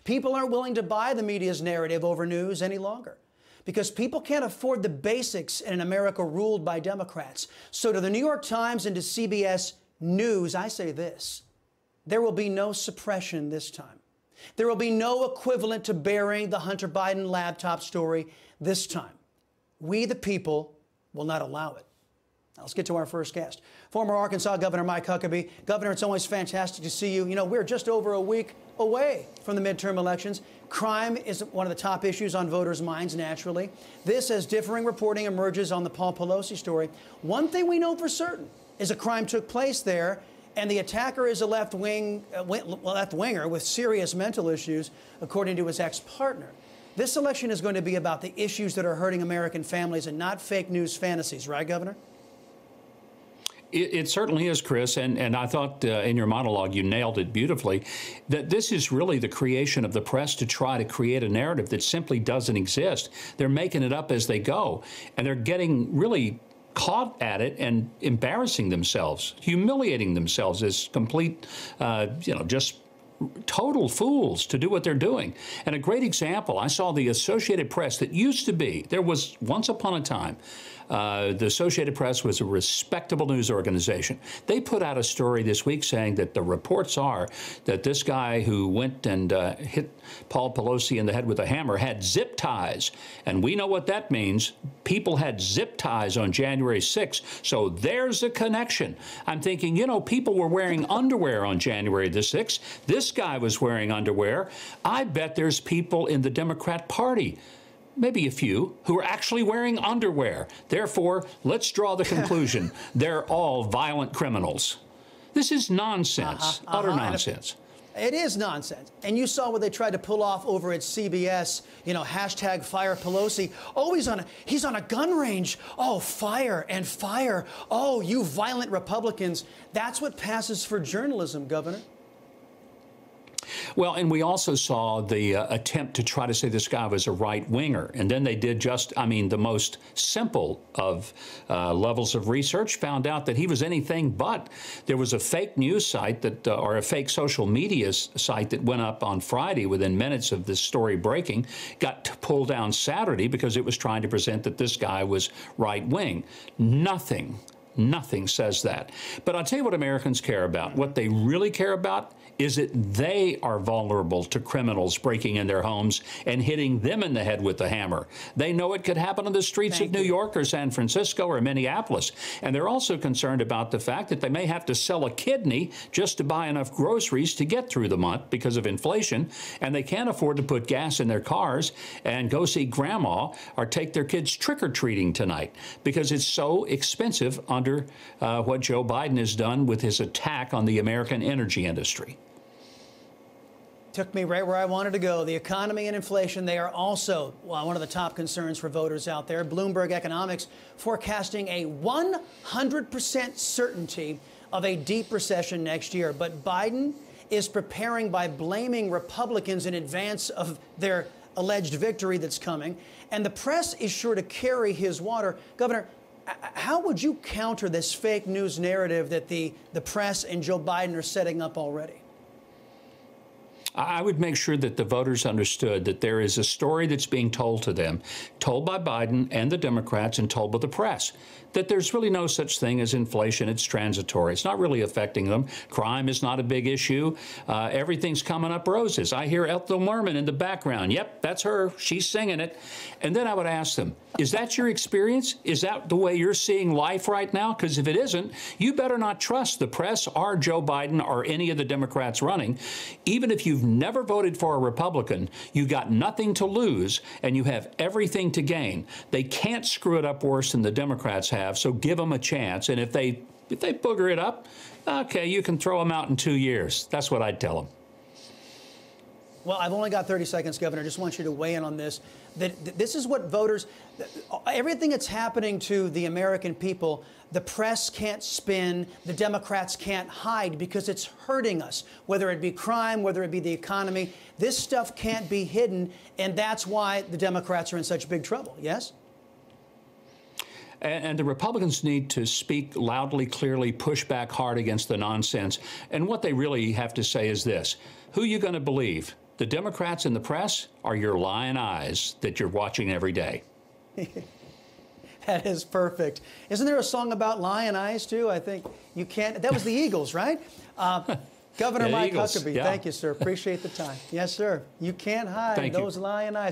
People aren't willing to buy the media's narrative over news any longer because people can't afford the basics in an America ruled by Democrats. So to the New York Times and to CBS News, I say this: there will be no suppression this time. There will be no equivalent to burying the Hunter Biden laptop story this time. We, the people, will not allow it. Now, let's get to our first guest. Former Arkansas Governor Mike Huckabee. Governor, it's always fantastic to see you. You know, we're just over a week away from the midterm elections. Crime is one of the top issues on voters' minds, naturally. This, as differing reporting emerges on the Paul Pelosi story. One thing we know for certain is a crime took place there, and the attacker is a left-winger with serious mental issues, according to his ex-partner. This election is going to be about the issues that are hurting American families and not fake news fantasies, right, Governor? It certainly is, Chris, and I thought in your monologue you nailed it beautifully, that this is really the creation of the press to try to create a narrative that simply doesn't exist. They're making it up as they go, and they're getting really caught at it and embarrassing themselves, humiliating themselves as complete, just total fools to do what they're doing. And a great example, I saw the Associated Press that used to be, there was once upon a time, the Associated Press was a respectable news organization. They put out a story this week saying that the reports are that this guy who went and hit Paul Pelosi in the head with a hammer had zip ties. And we know what that means. People had zip ties on January 6th. So there's a connection. I'm thinking, you know, people were wearing underwear on January the 6th. This guy was wearing underwear. I bet there's people in the Democrat Party, maybe a few, who are actually wearing underwear. Therefore, let's draw the conclusion. They're all violent criminals. This is nonsense, utter nonsense. It is nonsense. And you saw what they tried to pull off over at CBS, you know, hashtag fire Pelosi. Oh, he's on a gun range. Oh, fire and fire. Oh, you violent Republicans. That's what passes for journalism, Governor. Well, and we also saw the attempt to try to say this guy was a right-winger. And then they did just, I mean, the most simple of levels of research, found out that he was anything but. There was a fake news site that, or a fake social media site that went up on Friday within minutes of this story breaking, got pulled down Saturday because it was trying to present that this guy was right-wing. Nothing says that. But I'll tell you what Americans care about. What they really care about is that they are vulnerable to criminals breaking in their homes and hitting them in the head with a hammer. They know it could happen on the streets of New York or San Francisco or Minneapolis. And they're also concerned about the fact that they may have to sell a kidney just to buy enough groceries to get through the month because of inflation. And they can't afford to put gas in their cars and go see grandma or take their kids trick-or-treating tonight because it's so expensive under what Joe Biden has done with his attack on the American energy industry. Took me right where I wanted to go. The economy and inflation, they are also one of the top concerns for voters out there. Bloomberg Economics forecasting a 100% certainty of a deep recession next year. But Biden is preparing by blaming Republicans in advance of their alleged victory that's coming. And the press is sure to carry his water. Governor, how would you counter this fake news narrative that the press and Joe Biden are setting up already? I would make sure that the voters understood that there is a story that's being told to them, told by Biden and the Democrats and told by the press, that there's really no such thing as inflation. It's transitory. It's not really affecting them. Crime is not a big issue. Everything's coming up roses. I hear Ethel Merman in the background. Yep, that's her. She's singing it. And then I would ask them, is that your experience? Is that the way you're seeing life right now? Because if it isn't, you better not trust the press or Joe Biden or any of the Democrats running. Even if you've never voted for a Republican, you got nothing to lose and you have everything to gain. They can't screw it up worse than the Democrats have, so give them a chance. And if they booger it up, okay, you can throw them out in 2 years. That's what I'd tell them. Well, I've only got 30 seconds, Governor. I just want you to weigh in on this. This is what voters, everything that's happening to the American people, the press can't spin, the Democrats can't hide because it's hurting us, whether it be crime, whether it be the economy. This stuff can't be hidden, and that's why the Democrats are in such big trouble, yes? And the Republicans need to speak loudly, clearly, push back hard against the nonsense. And what they really have to say is this: who are you going to believe? The Democrats and the press are your lying eyes that you're watching every day. That is perfect. Isn't there a song about lion eyes, too? I think you can't. That was the Eagles, right? Governor Mike Huckabee, yeah. thank you, sir. Appreciate the time. Yes, sir. You can't hide those lion eyes.